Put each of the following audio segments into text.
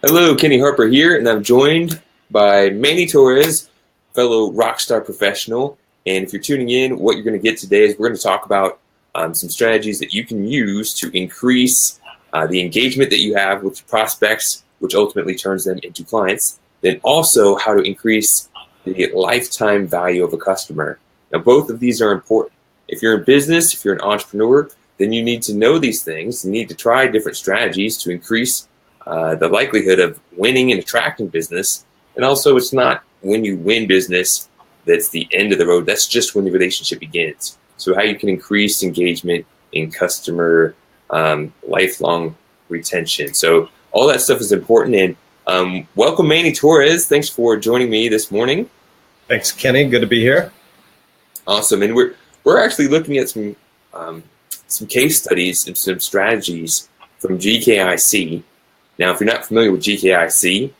Hello, Kenny Harper here, and I'm joined by Manny Torres, fellow rock star professional. And if you're tuning in, what you're going to get today is we're going to talk about some strategies that you can use to increase the engagement that you have with prospects, which ultimately turns them into clients. Then also how to increase the lifetime value of a customer. Now, both of these are important. If you're in business, if you're an entrepreneur, then you need to know these things. You need to try different strategies to increase the likelihood of winning and attracting business. And also, it's not when you win business that's the end of the road. That's just when the relationship begins. So how you can increase engagement in customer lifelong retention. So all that stuff is important. And welcome, Manny Torres. Thanks for joining me this morning. Thanks, Kenny. Good to be here. Awesome. And we're actually looking at some case studies and some strategies from GKIC. Now, if you're not familiar with GKIC,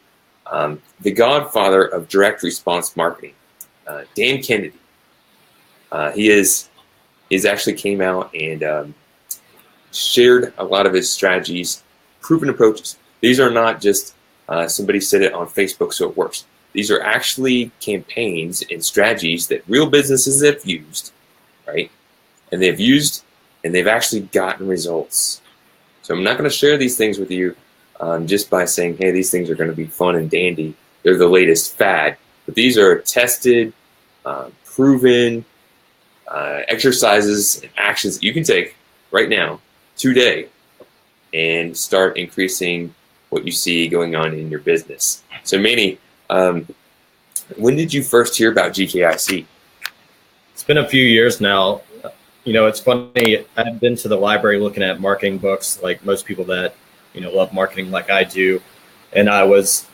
the godfather of direct response marketing, Dan Kennedy, he's actually came out and shared a lot of his strategies, proven approaches. These are not just somebody said it on Facebook so it works. These are actually campaigns and strategies that real businesses have used, right? And they've used and they've actually gotten results. So I'm not going to share these things with you just by saying, hey, these things are going to be fun and dandy. They're the latest fad. But these are tested, proven exercises and actions that you can take right now, today, and start increasing what you see going on in your business. So, Manny, when did you first hear about GKIC? It's been a few years now. You know, it's funny. I've been to the library looking at marketing books like most people that love marketing like I do. And I was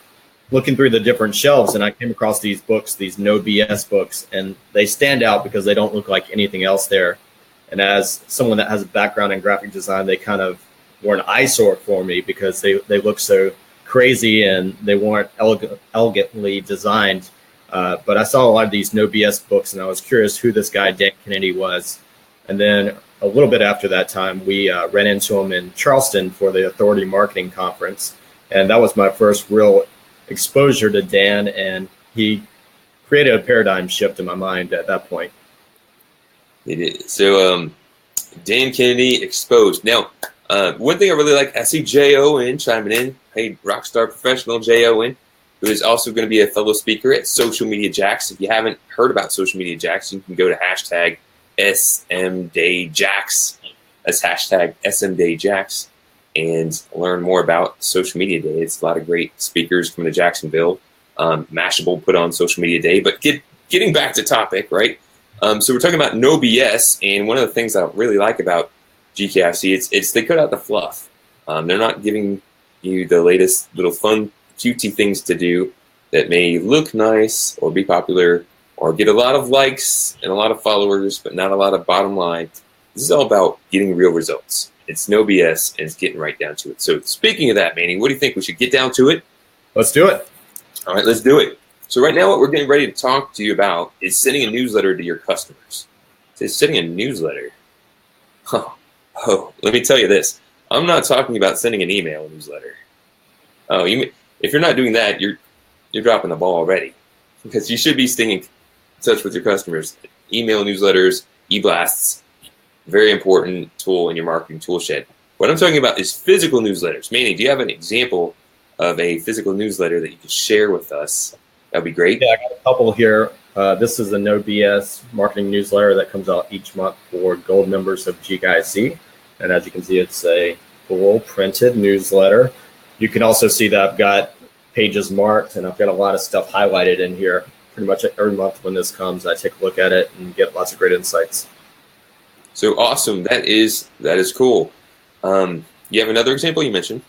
looking through the different shelves and I came across these books, these no BS books, and they stand out because they don't look like anything else there. And as someone that has a background in graphic design, they kind of were an eyesore for me because they look so crazy and they weren't elegantly designed. But I saw a lot of these no BS books and I was curious who this guy, Dan Kennedy, was. And then a little bit after that time, we ran into him in Charleston for the Authority Marketing Conference. And that was my first real exposure to Dan. And he created a paradigm shift in my mind at that point. It is. So Dan Kennedy exposed. Now, one thing I really like, I see Jay Owen chiming in. Hey, Rockstar Professional Jay Owen, who is also going to be a fellow speaker at Social Media Jacks. If you haven't heard about Social Media Jacks, you can go to hashtag SMDayJacks. That's hashtag SMDayJacks and learn more about Social Media Day. It's a lot of great speakers from the Jacksonville. Mashable put on Social Media Day. But getting back to topic, right? So we're talking about no BS, and one of the things I really like about GKIC, it's they cut out the fluff. They're not giving you the latest little fun, cutesy things to do that may look nice or be popular or get a lot of likes and a lot of followers, but not a lot of bottom line. This is all about getting real results. It's no BS, and it's getting right down to it. So speaking of that, Manny, what do you think? We should get down to it? Let's do it. All right, let's do it. So right now what we're getting ready to talk to you about is sending a newsletter to your customers. So sending a newsletter. Oh, let me tell you this. I'm not talking about sending an email newsletter. Oh, if you're not doing that, you're dropping the ball already, because you should be staying in touch with your customers. Email newsletters, e-blasts, very important tool in your marketing tool shed. What I'm talking about is physical newsletters. Manny, do you have an example of a physical newsletter that you could share with us? That'd be great. Yeah, I got a couple here. This is a no BS marketing newsletter that comes out each month for gold members of GKIC. And as you can see, it's a full printed newsletter. You can also see that I've got pages marked and I've got a lot of stuff highlighted in here. Pretty much every month when this comes, I take a look at it and get lots of great insights. So awesome. That is cool. You have another example you mentioned?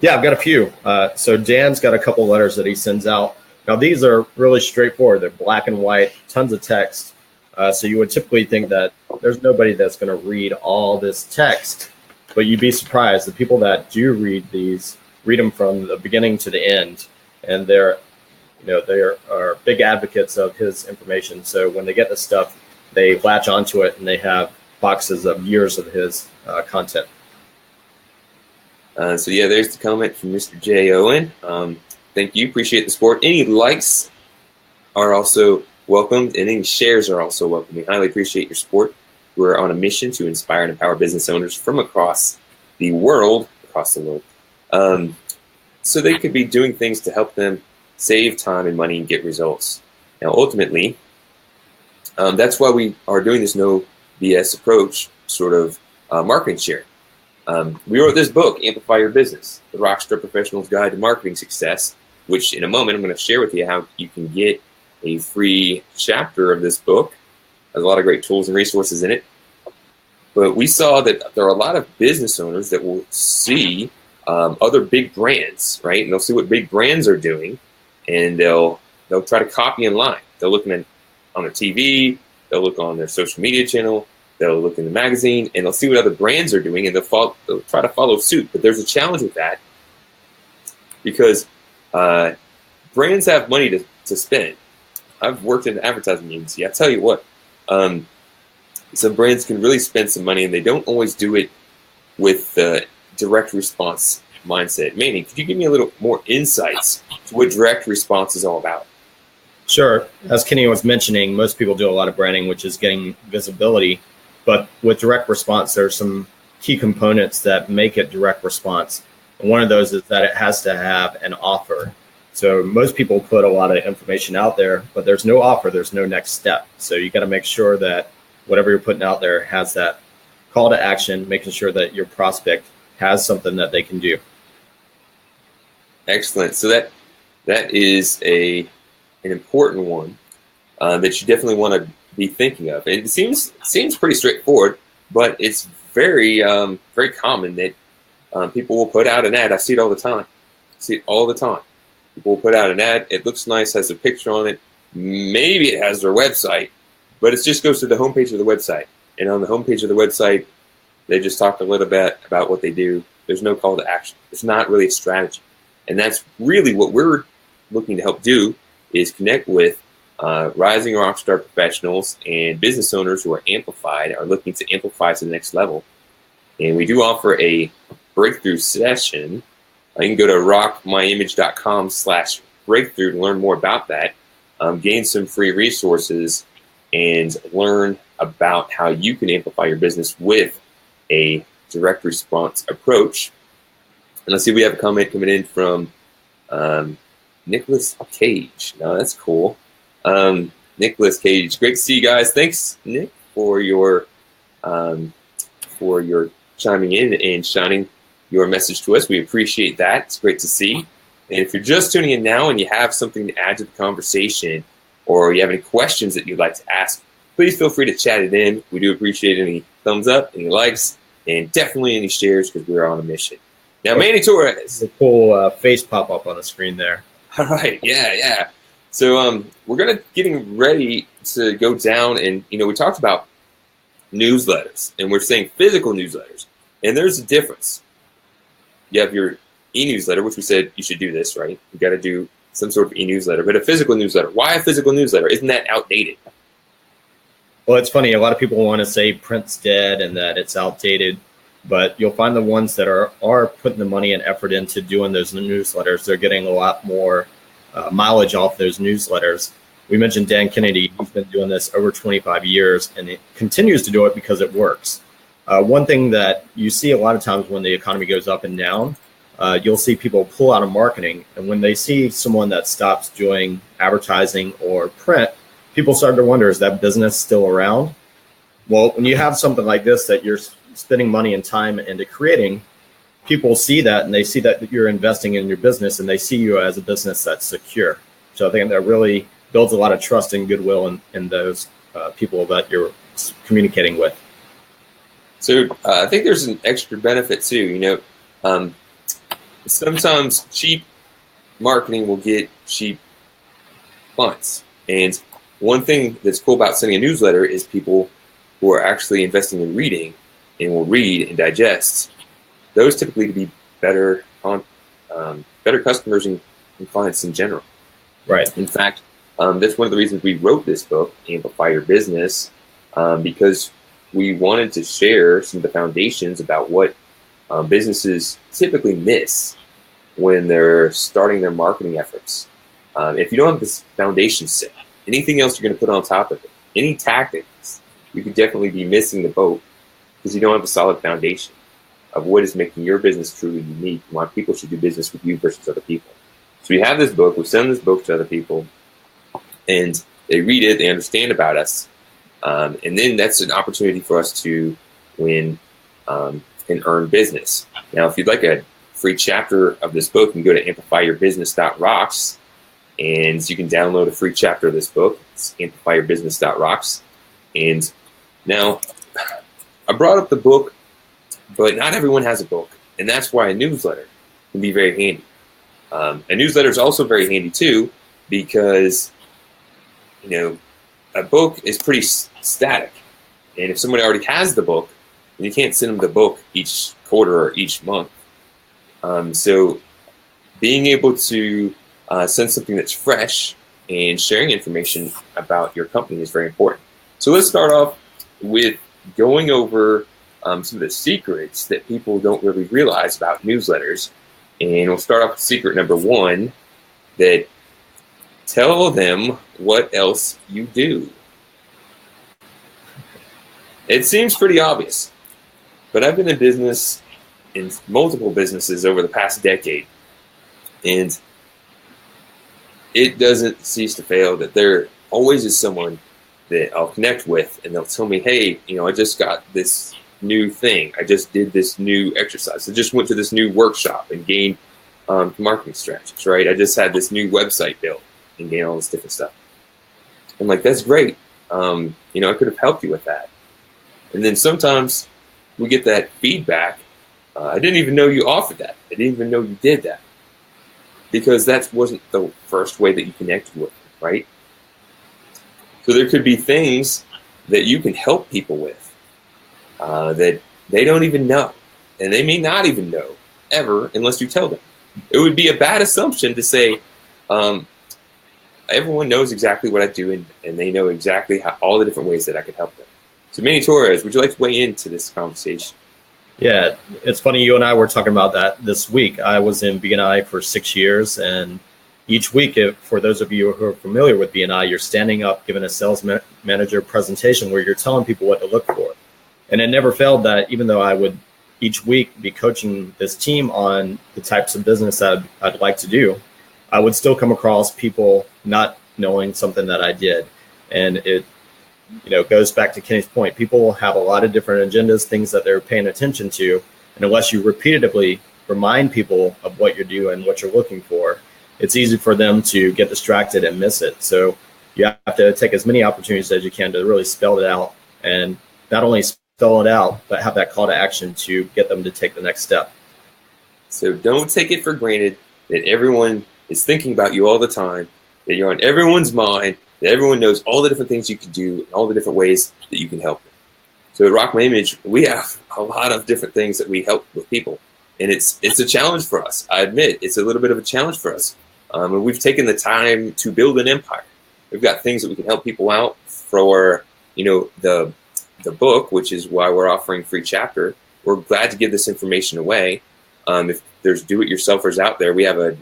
Yeah, I've got a few. So Dan's got a couple letters that he sends out. Now, these are really straightforward. They're black and white, tons of text. So you would typically think that there's nobody that's going to read all this text, but you'd be surprised. The people that do read these read them from the beginning to the end, and they are big advocates of his information. So when they get this stuff, they latch onto it, and they have boxes of years of his content. So yeah, there's the comment from Mr. J. Owen. Thank you. Appreciate the support. Any likes are also welcomed, and any shares are also welcome. We highly appreciate your support. We're on a mission to inspire and empower business owners from across the world, so they could be doing things to help them save time and money and get results. Now, ultimately, that's why we are doing this no BS approach sort of marketing share. We wrote this book, Amplify Your Business, The Rockstar Professional's Guide to Marketing Success, which in a moment I'm going to share with you how you can get a free chapter of this book. There's a lot of great tools and resources in it. But we saw that there are a lot of business owners that will see other big brands, right? And they'll see what big brands are doing, and they'll try to copy in line. They'll look on their TV, they'll look on their social media channel, they'll look in the magazine, and they'll see what other brands are doing, and they'll try to follow suit. But there's a challenge with that because brands have money to spend. I've worked in the advertising agency. I tell you what, some brands can really spend some money, and they don't always do it with the direct response mindset. Manny, could you give me a little more insights to what direct response is all about? Sure. As Kenny was mentioning, most people do a lot of branding, which is getting visibility. But with direct response, there's some key components that make it direct response. And one of those is that it has to have an offer. So most people put a lot of information out there, but there's no offer, there's no next step. So you got to make sure that whatever you're putting out there has that call to action, making sure that your prospect has something that they can do. Excellent. So that is an important one that you definitely want to be thinking of. It seems pretty straightforward, but it's very very common that people will put out an ad. I see it all the time. People will put out an ad. It looks nice, has a picture on it. Maybe it has their website, but it just goes to the homepage of the website. And on the homepage of the website, they just talk a little bit about what they do. There's no call to action. It's not really a strategy. And that's really what we're looking to help do, is connect with rising rockstar professionals and business owners who are amplified, are looking to amplify to the next level. And we do offer a breakthrough session. You can go to rockmyimage.com/breakthrough to learn more about that, gain some free resources, and learn about how you can amplify your business with a direct response approach. And let's see, we have a comment coming in from Nicholas Cage. Now that's cool. Nicholas Cage, great to see you guys. Thanks, Nick, for your chiming in and shining your message to us. We appreciate that. It's great to see. And if you're just tuning in now and you have something to add to the conversation, or you have any questions that you'd like to ask, please feel free to chat it in. We do appreciate any thumbs up, any likes, and definitely any shares, because we're on a mission. Now, Manny Torres. The cool face pop up on the screen there. All right, yeah. So we're getting ready to go down, and we talked about newsletters, and we're saying physical newsletters, and there's a difference. You have your e-newsletter, which we said you should do this, right? You got to do some sort of e-newsletter, but a physical newsletter. Why a physical newsletter? Isn't that outdated? Well, it's funny. A lot of people want to say print's dead and that it's outdated, but you'll find the ones that are putting the money and effort into doing those newsletters, they're getting a lot more mileage off those newsletters. We mentioned Dan Kennedy. He's been doing this over 25 years, and it continues to do it because it works. One thing that you see a lot of times when the economy goes up and down, you'll see people pull out of marketing. And when they see someone that stops doing advertising or print, people start to wonder, is that business still around? Well, when you have something like this that you're spending money and time into creating, people see that, and they see that you're investing in your business, and they see you as a business that's secure. So I think that really builds a lot of trust and goodwill in those people that you're communicating with. So I think there's an extra benefit too. Sometimes cheap marketing will get cheap clients. And one thing that's cool about sending a newsletter is people who are actually investing in reading and will read and digest. Those typically to be better customers and clients in general. Right. In fact, that's one of the reasons we wrote this book, Amplify Your Business, because we wanted to share some of the foundations about what businesses typically miss when they're starting their marketing efforts. If you don't have this foundation set, anything else you're going to put on top of it, any tactics, you could definitely be missing the boat because you don't have a solid foundation of what is making your business truly unique and why people should do business with you versus other people. So we have this book, we send this book to other people, and they read it, they understand about us, and then that's an opportunity for us to win and earn business. Now, if you'd like a free chapter of this book, you can go to amplifyyourbusiness.rocks, and you can download a free chapter of this book. It's amplifyyourbusiness.rocks. And now, I brought up the book, but not everyone has a book, and that's why a newsletter can be very handy. A newsletter is also very handy too, because a book is pretty static, and if somebody already has the book, you can't send them the book each quarter or each month. So being able to send something that's fresh and sharing information about your company is very important. So let's start off with going over some of the secrets that people don't really realize about newsletters. And we'll start off with secret number one, that tell them what else you do. It seems pretty obvious, but I've been in business, in multiple businesses over the past decade, and it doesn't cease to fail that there always is someone that I'll connect with, and they'll tell me, hey, I just got this new thing. I just did this new exercise. I just went to this new workshop and gained marketing strategies, right? I just had this new website built and gained all this different stuff. I'm like, that's great. I could have helped you with that. And then sometimes we get that feedback. I didn't even know you offered that. I didn't even know you did that. Because that wasn't the first way that you connected with them, right? So there could be things that you can help people with that they don't even know. And they may not even know ever unless you tell them. It would be a bad assumption to say, everyone knows exactly what I do, and they know exactly all the different ways that I could help them. So Manny Torres, would you like to weigh into this conversation? Yeah, it's funny, you and I were talking about that this week. I was in BNI for 6 years, and each week, for those of you who are familiar with BNI, you're standing up, giving a sales manager presentation where you're telling people what to look for. And it never failed that even though I would each week be coaching this team on the types of business that I'd like to do, I would still come across people not knowing something that I did. And it goes back to Kenny's point. People have a lot of different agendas, things that they're paying attention to. And unless you repeatedly remind people of what you're doing, what you're looking for, it's easy for them to get distracted and miss it. So you have to take as many opportunities as you can to really spell it out, and not only spell it out, but have that call to action to get them to take the next step. So don't take it for granted that everyone is thinking about you all the time, that you're on everyone's mind, that everyone knows all the different things you can do and all the different ways that you can help them. So at Rock My Image, we have a lot of different things that we help with people. And it's a challenge for us. I admit, it's a little bit of a challenge for us. And we've taken the time to build an empire. We've got things that we can help people out for, the book, which is why we're offering free chapter. We're glad to give this information away. If there's do-it-yourselfers out there, we have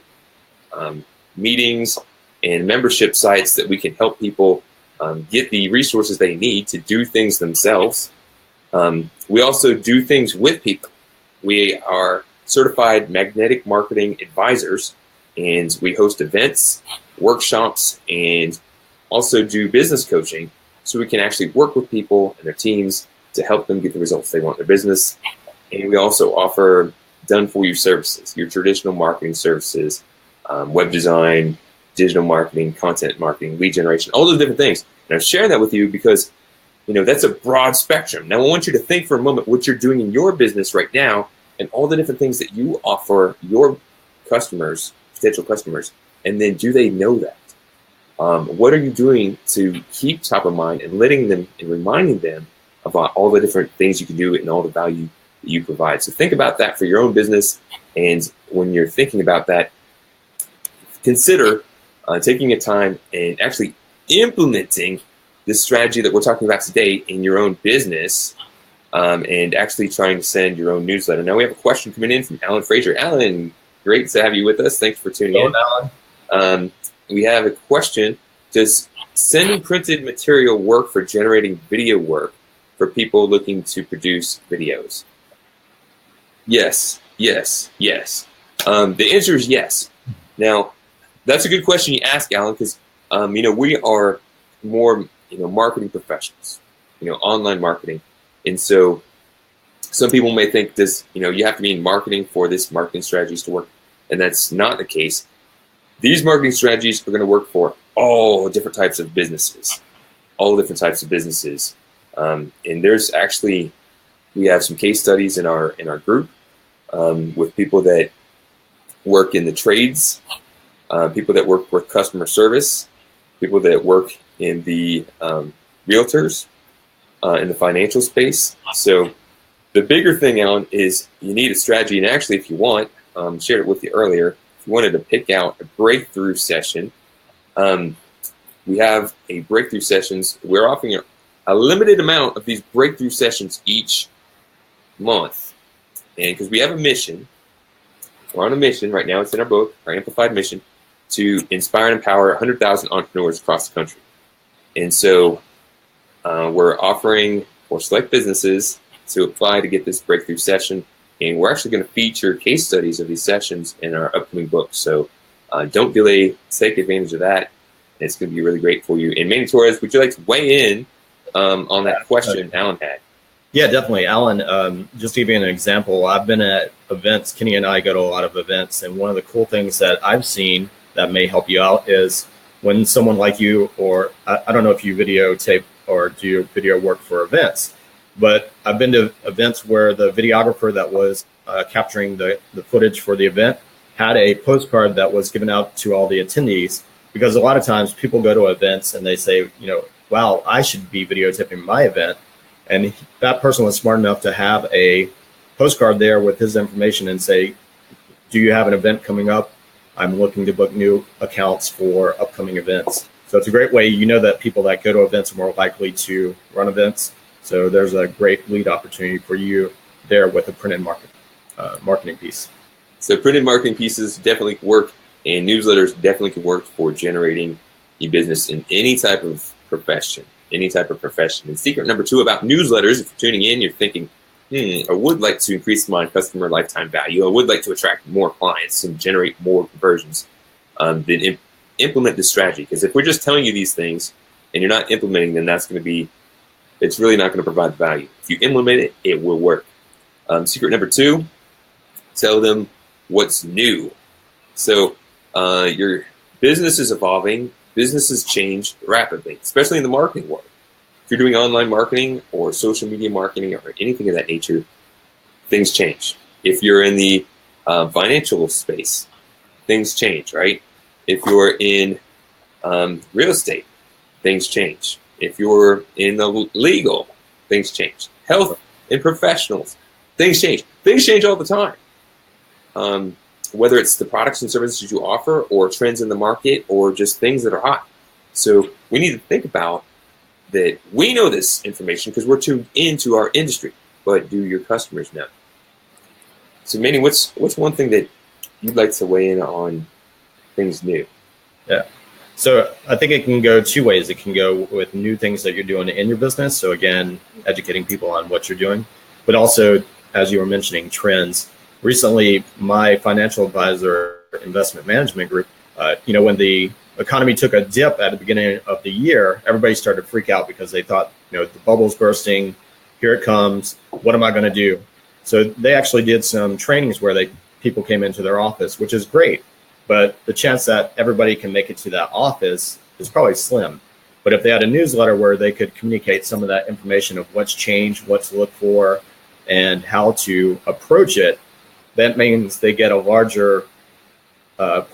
meetings and membership sites that we can help people get the resources they need to do things themselves. We also do things with people. We are certified magnetic marketing advisors, and we host events, workshops, and also do business coaching so we can actually work with people and their teams to help them get the results they want in their business. And we also offer done-for-you services, your traditional marketing services, web design, digital marketing, content marketing, lead generation, all those different things. And I'm sharing that with you because, that's a broad spectrum. Now, I want you to think for a moment what you're doing in your business right now and all the different things that you offer your customers, potential customers, and then do they know that? What are you doing to keep top of mind and letting them and reminding them about all the different things you can do and all the value that you provide? So think about that for your own business. And when you're thinking about that, consider taking a time and actually implementing this strategy that we're talking about today in your own business and actually trying to send your own newsletter. Now we have a question coming in from Alan Frazier. Alan, great to have you with us. Thanks for tuning in. Alan. We have a question. Does sending printed material work for generating video work for people looking to produce videos? Yes, yes, yes. The answer is yes. Now, that's a good question you ask, Alan, because we are more marketing professionals, online marketing, and so some people may think this, you have to be in marketing for this marketing strategies to work, and that's not the case. These marketing strategies are going to work for all different types of businesses, and there's actually, we have some case studies in our group with people that work in the trades, people that work with customer service, people that work in the realtors, in the financial space. So the bigger thing, Alan, is you need a strategy. And actually, if you want, shared it with you earlier, if you wanted to pick out a breakthrough session, we have a breakthrough sessions. We're offering a limited amount of these breakthrough sessions each month. And because we have a mission, we're on a mission right now. It's in our book, our Amplified Mission, to inspire and empower 100,000 entrepreneurs across the country. And so we're offering for select businesses to apply to get this breakthrough session. And we're actually going to feature case studies of these sessions in our upcoming book. So don't delay. Take advantage of that. It's going to be really great for you. And Manny Torres, would you like to weigh in on that question Alan had? Yeah, definitely. Alan, just to give you an example, I've been at events. Kenny and I go to a lot of events. And one of the cool things that I've seen that may help you out is when someone like you, or I don't know if you videotape or do video work for events, but I've been to events where the videographer that was capturing the footage for the event had a postcard that was given out to all the attendees, because a lot of times people go to events and they say, wow, I should be videotaping my event. And that person was smart enough to have a postcard there with his information and say, do you have an event coming up? I'm looking to book new accounts for upcoming events. So it's a great way, that people that go to events are more likely to run events. So there's a great lead opportunity for you there with a printed marketing piece. So printed marketing pieces definitely work, and newsletters definitely can work for generating a business in any type of profession. And secret number 2 about newsletters, if you're tuning in, you're thinking, I would like to increase my customer lifetime value. I would like to attract more clients and generate more conversions. Then implement this strategy. Because if we're just telling you these things and you're not implementing them, it's really not going to provide value. If you implement it, it will work. Secret number 2, tell them what's new. So your business is evolving. Businesses change rapidly, especially in the marketing world. If you're doing online marketing or social media marketing or anything of that nature, things change. If you're in the financial space, things change, right? If you're in real estate, things change. If you're in the legal, things change. Health and professionals, things change. Things change all the time. Whether it's the products and services you offer or trends in the market or just things that are hot. So we need to think about that. We know this information because we're tuned into our industry, but do your customers know? So Manny, what's one thing that you'd like to weigh in on things new? Yeah. So I think it can go 2 ways. It can go with new things that you're doing in your business. So again, educating people on what you're doing, but also, as you were mentioning, trends. Recently, my financial advisor investment management group, when the economy took a dip at the beginning of the year, everybody started to freak out because they thought, the bubble's bursting, here it comes, what am I going to do? So they actually did some trainings where people came into their office, which is great. But the chance that everybody can make it to that office is probably slim. But if they had a newsletter where they could communicate some of that information of what's changed, what to look for, and how to approach it, that means they get a larger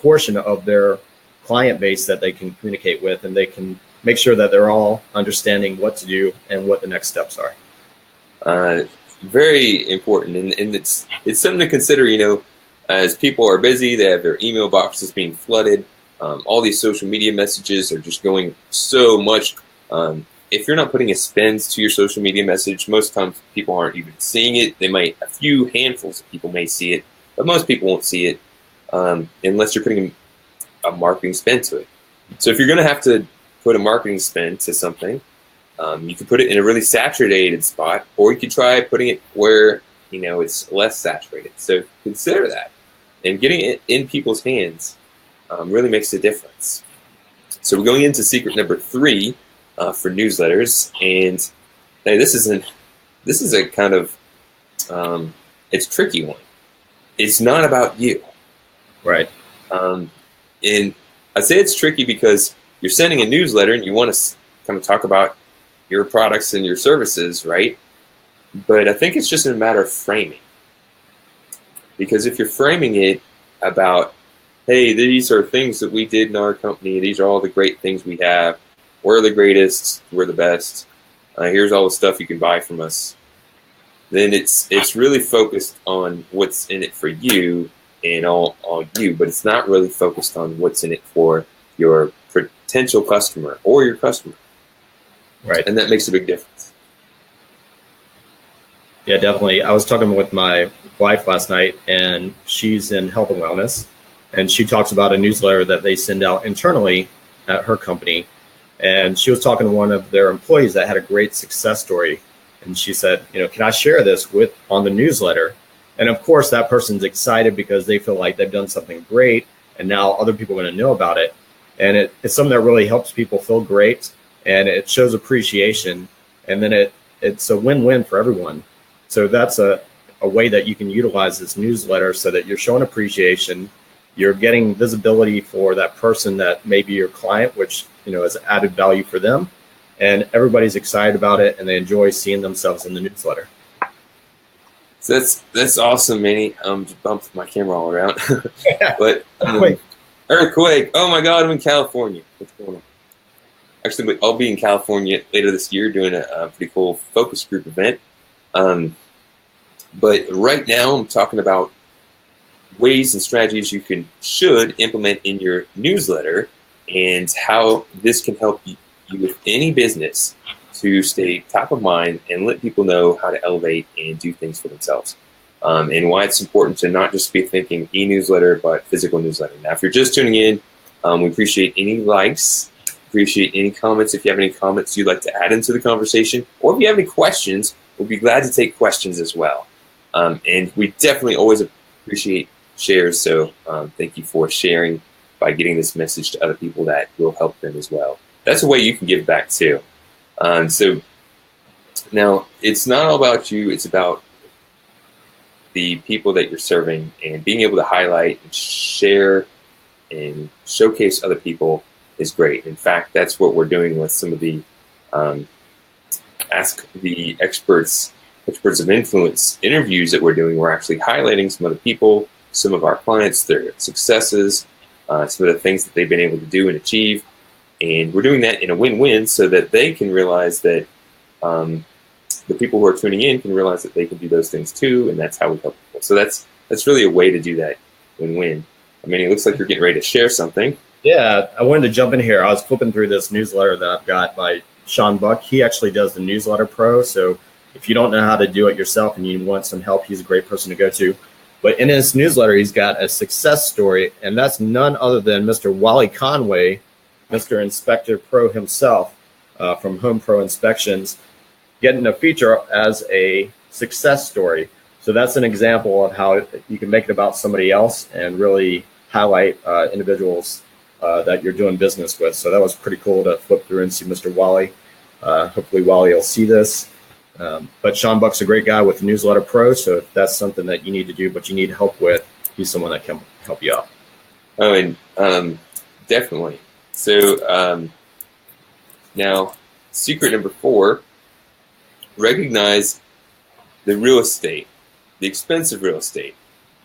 portion of their client base that they can communicate with, and they can make sure that they're all understanding what to do and what the next steps are. Very important, and it's something to consider. As people are busy, they have their email boxes being flooded. All these social media messages are just going so much if you're not putting a spend to your social media message, most times people aren't even seeing it. A few handfuls of people may see it, but most people won't see it unless you're putting a marketing spend to it. So if you're going to have to put a marketing spend to something, you can put it in a really saturated spot, or you could try putting it where it's less saturated. So consider that, and getting it in people's hands really makes a difference. So we're going into secret number 3 for newsletters, and hey, this is a kind of it's a tricky one. It's not about you, Right. and I say it's tricky because you're sending a newsletter and you want to kind of talk about your products and your services, right? But I think it's just a matter of framing. Because if you're framing it about, hey, these are things that we did in our company, these are all the great things we have, we're the greatest, we're the best, here's all the stuff you can buy from us, then it's really focused on what's in it for you and all you, but it's not really focused on what's in it for your potential customer or your customer. Right. And that makes a big difference. Yeah, definitely. I was talking with my wife last night, and she's in health and wellness, and she talks about a newsletter that they send out internally at her company. And she was talking to one of their employees that had a great success story. And she said, can I share this on the newsletter? And of course, that person's excited because they feel like they've done something great, and now other people are going to know about it. And it's something that really helps people feel great, and it shows appreciation, and then it's a win-win for everyone. So that's a way that you can utilize this newsletter so that you're showing appreciation, you're getting visibility for that person that may be your client, which is added value for them, and everybody's excited about it and they enjoy seeing themselves in the newsletter. So that's awesome, Manny. Just bumped my camera all around. But earthquake! Oh my God, I'm in California. What's going on? Actually, I'll be in California later this year doing a pretty cool focus group event. But right now, I'm talking about ways and strategies you should implement in your newsletter, and how this can help you with any business to stay top of mind and let people know how to elevate and do things for themselves. And why it's important to not just be thinking e-newsletter, but physical newsletter. Now, if you're just tuning in, we appreciate any likes, appreciate any comments. If you have any comments you'd like to add into the conversation, or if you have any questions, we'll be glad to take questions as well. And we definitely always appreciate shares. So thank you for sharing by getting this message to other people that will help them as well. That's a way you can give back too. So now it's not all about you. It's about the people that you're serving, and being able to highlight and share and showcase other people is great. In fact, that's what we're doing with some of the Ask the Experts of Influence interviews that we're doing. We're actually highlighting some other people, some of our clients, their successes, some of the things that they've been able to do and achieve. And we're doing that in a win-win so that they can realize that the people who are tuning in can realize that they can do those things too, and that's how we help people. So that's really a way to do that win-win. I mean, it looks like you're getting ready to share something. Yeah, I wanted to jump in here. I was flipping through this newsletter that I've got by Sean Buck. He actually does the Newsletter Pro. So if you don't know how to do it yourself and you want some help, he's a great person to go to. But in his newsletter, he's got a success story, and that's none other than Mr. Wally Conway, Mr. Inspector Pro himself from Home Pro Inspections, getting a feature as a success story. So that's an example of how you can make it about somebody else and really highlight individuals that you're doing business with. So that was pretty cool to flip through and see Mr. Wally. Hopefully Wally will see this. But Sean Buck's a great guy with Newsletter Pro. So if that's something that you need to do, but you need help with, he's someone that can help you out. Oh, and definitely. So now, secret number 4, recognize the real estate, the expensive real estate.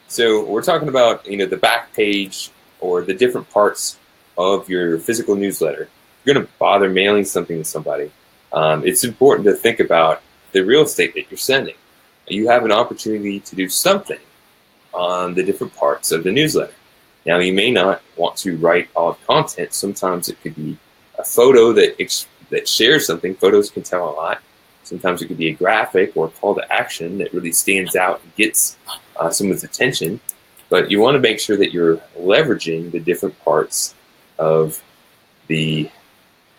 So we're talking about, the back page or the different parts of your physical newsletter. If you're going to bother mailing something to somebody, it's important to think about the real estate that you're sending. You have an opportunity to do something on the different parts of the newsletter. Now, you may not want to write all the content. Sometimes it could be a photo that that shares something. Photos can tell a lot. Sometimes it could be a graphic or a call to action that really stands out and gets someone's attention. But you want to make sure that you're leveraging the different parts of the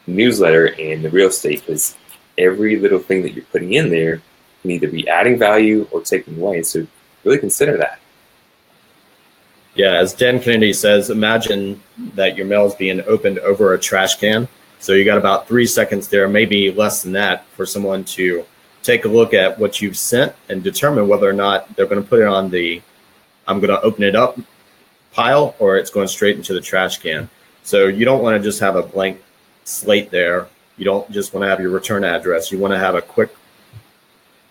newsletter and the real estate, because every little thing that you're putting in there can either be adding value or taking away. So really consider that. Yeah, as Dan Kennedy says, imagine that your mail is being opened over a trash can. So you got about 3 seconds there, maybe less than that, for someone to take a look at what you've sent and determine whether or not they're going to put it on the I'm going to open it up pile, or it's going straight into the trash can. So you don't want to just have a blank slate there. You don't just want to have your return address. You want to have a quick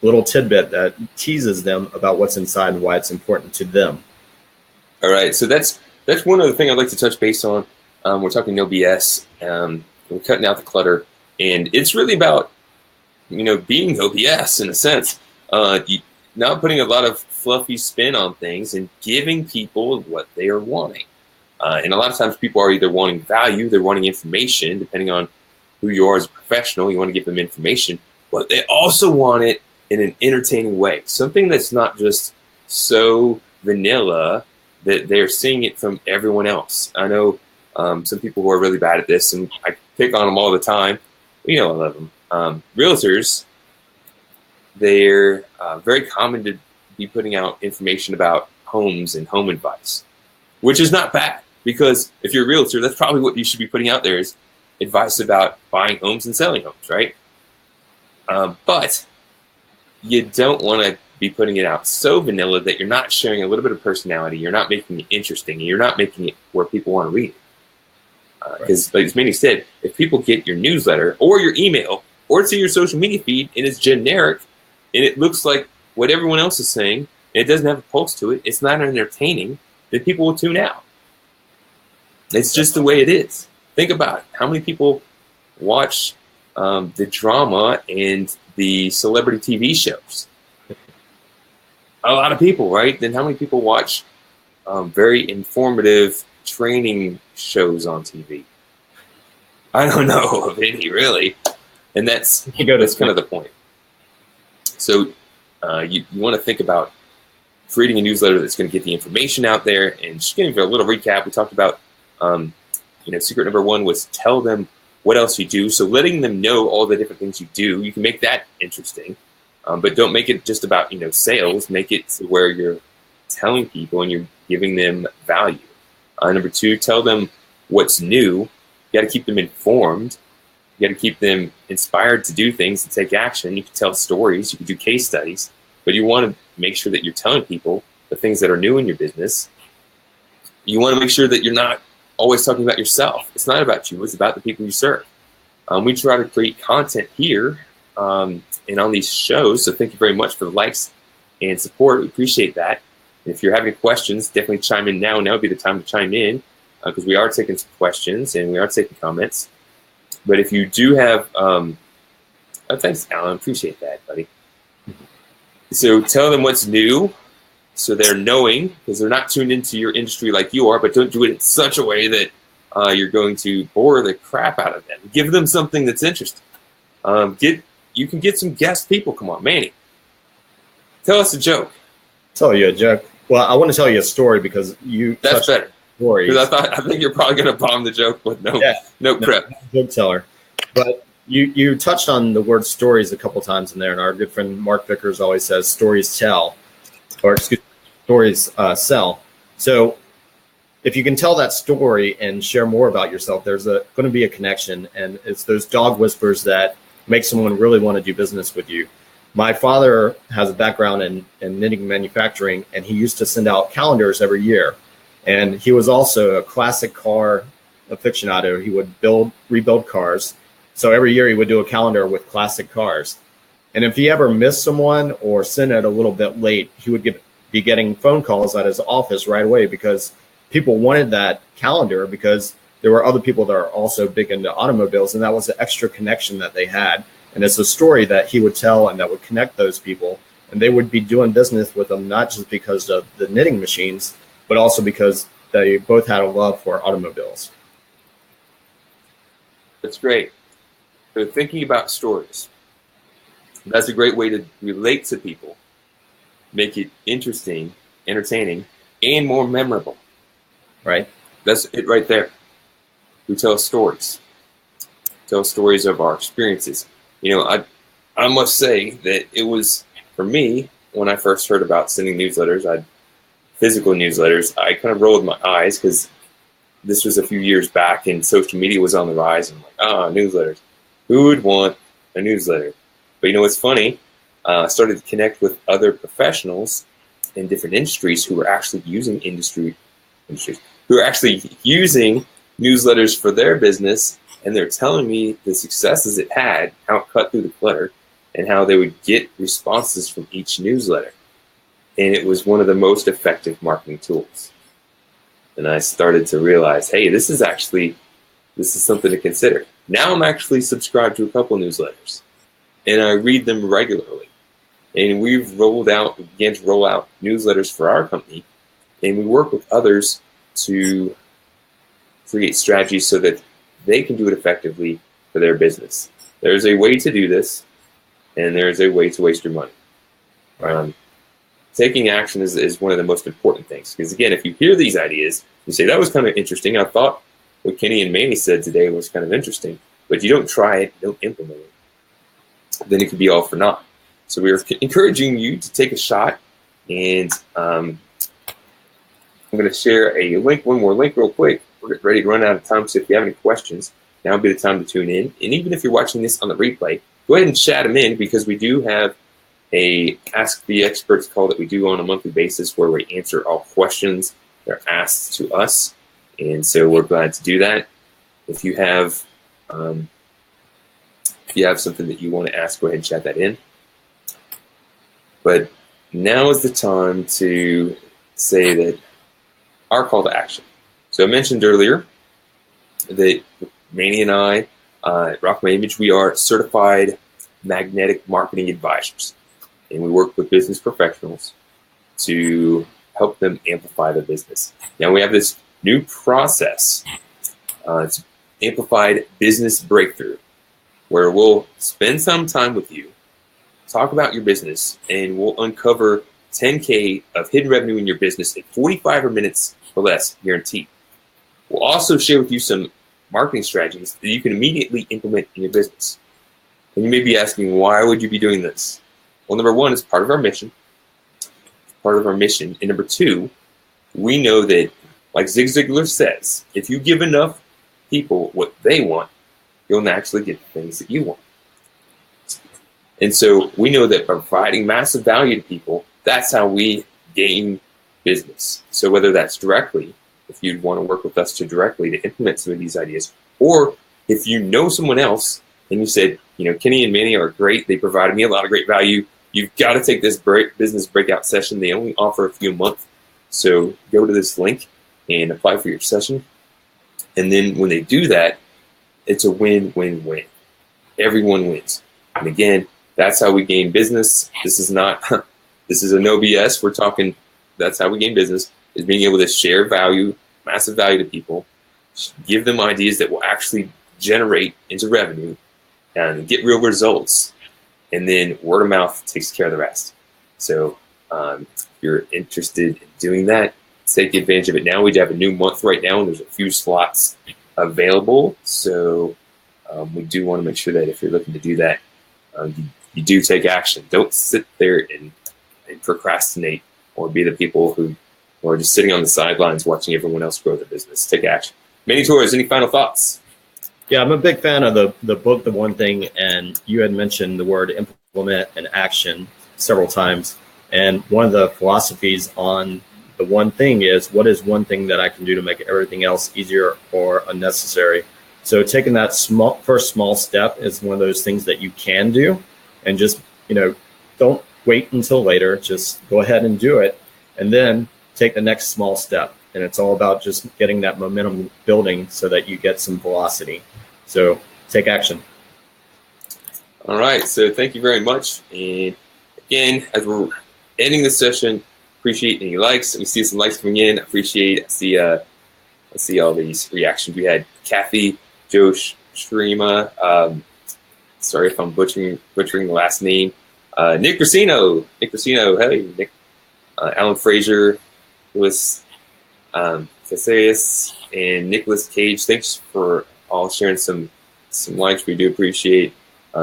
little tidbit that teases them about what's inside and why it's important to them. All right, so that's one other thing I'd like to touch base on. We're talking no BS. We're cutting out the clutter, and it's really about being no BS in a sense. Not putting a lot of fluffy spin on things and giving people what they are wanting. And a lot of times people are either wanting value, they're wanting information, depending on who you are as a professional. You want to give them information, but they also want it in an entertaining way. Something that's not just so vanilla that they're seeing it from everyone else. I know some people who are really bad at this, and I pick on them all the time. I love them. Realtors, they're very common to be putting out information about homes and home advice, which is not bad, because if you're a realtor, that's probably what you should be putting out there, is advice about buying homes and selling homes, right? But you don't want to be putting it out so vanilla that you're not sharing a little bit of personality, you're not making it interesting, and you're not making it where people want to read it. Because, like as Manny said, if people get your newsletter or your email or see your social media feed and it's generic and it looks like what everyone else is saying and it doesn't have a pulse to it, it's not entertaining, then people will tune out. It's just the way it is. Think about it. How many people watch the drama and the celebrity TV shows? A lot of people, right? Then how many people watch very informative training shows on TV? I don't know of any, really. And that's kind of the point. So you want to think about creating a newsletter that's going to get the information out there. And just giving a little recap, we talked about, secret number 1 was tell them what else you do. So letting them know all the different things you do, you can make that interesting. But don't make it just about, sales. Make it to where you're telling people and you're giving them value. Number 2, tell them what's new. You got to keep them informed. You got to keep them inspired to do things and take action. You can tell stories. You can do case studies. But you want to make sure that you're telling people the things that are new in your business. You want to make sure that you're not always talking about yourself. It's not about you. It's about the people you serve. We try to create content here and on these shows. So thank you very much for the likes and support. We appreciate that. And if you're having questions, definitely chime in now. Now would be the time to chime in, because we are taking some questions and we are taking comments. But if you do have, thanks, Alan. Appreciate that, buddy. So tell them what's new, so they're knowing, because they're not tuned into your industry like you are. But don't do it in such a way that you're going to bore the crap out of them. Give them something that's interesting. You can get some guest people. Come on, Manny. Tell us a joke. Tell you a joke. Well, I want to tell you a story because you. That's better. Stories. I think you're probably going to bomb the joke with no prep. Joke teller. But you touched on the word stories a couple times in there, and our good friend Mark Vickers always says stories tell, or excuse me, stories sell. So if you can tell that story and share more about yourself, there's going to be a connection, and it's those dog whispers that make someone really want to do business with you. My father has a background in knitting manufacturing, and he used to send out calendars every year. And he was also a classic car aficionado. He would rebuild cars. So every year he would do a calendar with classic cars. And if he ever missed someone or sent it a little bit late, he would be getting phone calls at his office right away, because people wanted that calendar because there were other people that are also big into automobiles, and that was the extra connection that they had. And it's a story that he would tell and that would connect those people. And they would be doing business with them, not just because of the knitting machines, but also because they both had a love for automobiles. That's great. So thinking about stories, that's a great way to relate to people, make it interesting, entertaining, and more memorable. Right. That's it right there. We tell stories. Tell stories of our experiences. I must say that it was, for me, when I first heard about sending newsletters, physical newsletters, I kind of rolled my eyes because this was a few years back and social media was on the rise. And I'm like, newsletters. Who would want a newsletter? But what's funny? I started to connect with other professionals in different industries who were actually using who are actually using newsletters for their business, and they're telling me the successes it had, how it cut through the clutter, and how they would get responses from each newsletter. And it was one of the most effective marketing tools. And I started to realize, hey, this is something to consider. Now I'm actually subscribed to a couple newsletters, and I read them regularly. And we've began to roll out newsletters for our company, and we work with others to create strategies so that they can do it effectively for their business. There's a way to do this, and there's a way to waste your money. Taking action is one of the most important things. Because again, if you hear these ideas, you say, that was kind of interesting. I thought what Kenny and Manny said today was kind of interesting, but you don't try it, you don't implement it, then it could be all for naught. So we're encouraging you to take a shot, and I'm going to share one more link real quick. We're getting ready to run out of time, so if you have any questions, now would be the time to tune in. And even if you're watching this on the replay, go ahead and chat them in, because we do have a Ask the Experts call that we do on a monthly basis where we answer all questions that are asked to us. And so we're glad to do that. If you have something that you want to ask, go ahead and chat that in. But now is the time to say that our call to action. So I mentioned earlier that Manny and I at Rock My Image, we are certified magnetic marketing advisors. And we work with business professionals to help them amplify their business. Now we have this new process. It's Amplified Business Breakthrough, where we'll spend some time with you, talk about your business, and we'll uncover 10K of hidden revenue in your business in 45 minutes or less, guaranteed. We'll also share with you some marketing strategies that you can immediately implement in your business. And you may be asking, why would you be doing this? Well, number one, it's part of our mission. And number two, we know that, like Zig Ziglar says, if you give enough people what they want, you'll naturally get the things that you want. And so we know that by providing massive value to people, that's how we gain business. So whether that's directly, if you'd want to work with us directly to implement some of these ideas, or if you know someone else and you said, Kenny and Manny are great, they provided me a lot of great value, you've got to take this business breakout session. They only offer a few a month. So go to this link and apply for your session. And then when they do that, it's a win-win-win. Everyone wins. And again, that's how we gain business. This is a no BS. We're talking, that's how we gain business, is being able to share value, massive value to people, give them ideas that will actually generate into revenue and get real results. And then word of mouth takes care of the rest. So if you're interested in doing that, take advantage of it now. We have a new month right now, and there's a few slots available. So we do want to make sure that if you're looking to do that, you do take action. Don't sit there and procrastinate or be the people who are just sitting on the sidelines watching everyone else grow their business. Take action. Manny Torres, any final thoughts? Yeah, I'm a big fan of the book, The One Thing, and you had mentioned the word implement and action several times. And one of the philosophies on the one thing is, what is one thing that I can do to make everything else easier or unnecessary? So taking that first small step is one of those things that you can do, and just, don't wait until later. Just go ahead and do it, and then take the next small step. And it's all about just getting that momentum building so that you get some velocity. So take action. All right. So thank you very much. And again, as we're ending this session, appreciate any likes. We see some likes coming in. I see all these reactions. We had Kathy, Joe Shrima, Sorry if I'm butchering the last name. Nick Racino, hey Nick. Alan Frazier, Louis Caceres, and Nicholas Cage. Thanks for all sharing some likes. We do appreciate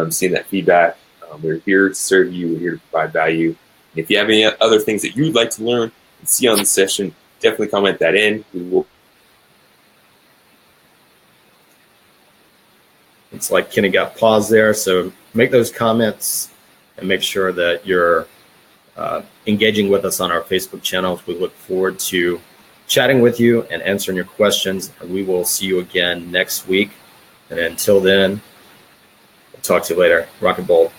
seeing that feedback. We're here to serve you. We're here to provide value. And if you have any other things that you'd like to learn and see on the session, definitely comment that in. We will. It's like Kenny got paused there, so make those comments and make sure that you're engaging with us on our Facebook channels. We look forward to chatting with you and answering your questions. And we will see you again next week. And until then, we'll talk to you later. Rock and bold.